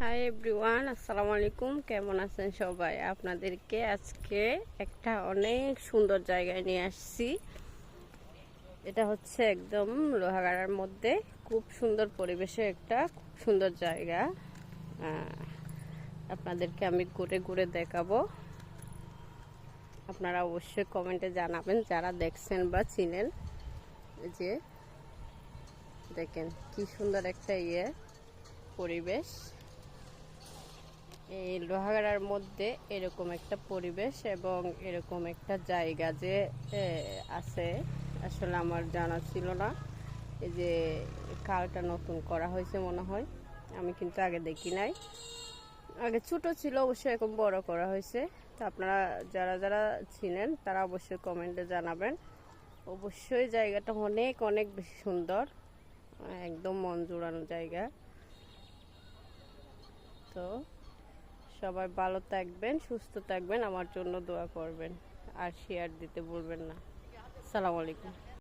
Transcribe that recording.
Hi everyone, আসসালামু আলাইকুম। কেমন আছেন সবাই? আপনাদেরকে আজকে একটা অনেক সুন্দর জায়গায় নিয়ে আসছি। এটা হচ্ছে একদম লোহাগাড়ার মধ্যে খুব সুন্দর পরিবেশে একটা খুব সুন্দর জায়গা। আপনাদেরকে আমি ঘুরে ঘুরে দেখাবো। আপনারা অবশ্যই কমেন্টে জানাবেন যারা দেখছেন বা চিনেন। যে দেখেন কি সুন্দর একটা পরিবেশ। এই লোহাগাড়ার মধ্যে এরকম একটা পরিবেশ এবং এরকম একটা জায়গা যে আছে, আসলে আমার জানা ছিল না। এই যে খালটা নতুন করা হয়েছে মনে হয়, আমি কিন্তু আগে দেখি নাই। আগে ছোট ছিল, অবশ্যই এখন বড় করা হয়েছে। তো আপনারা যারা যারা ছিলেন তারা অবশ্যই কমেন্টে জানাবেন। অবশ্যই জায়গাটা অনেক অনেক বেশি সুন্দর, একদম মন জোড়ানো জায়গা। তো সবাই ভালো থাকবেন, সুস্থ থাকবেন, আমার জন্য দোয়া করবেন আর শেয়ার দিতে ভুলবেন না। আসসালামু আলাইকুম।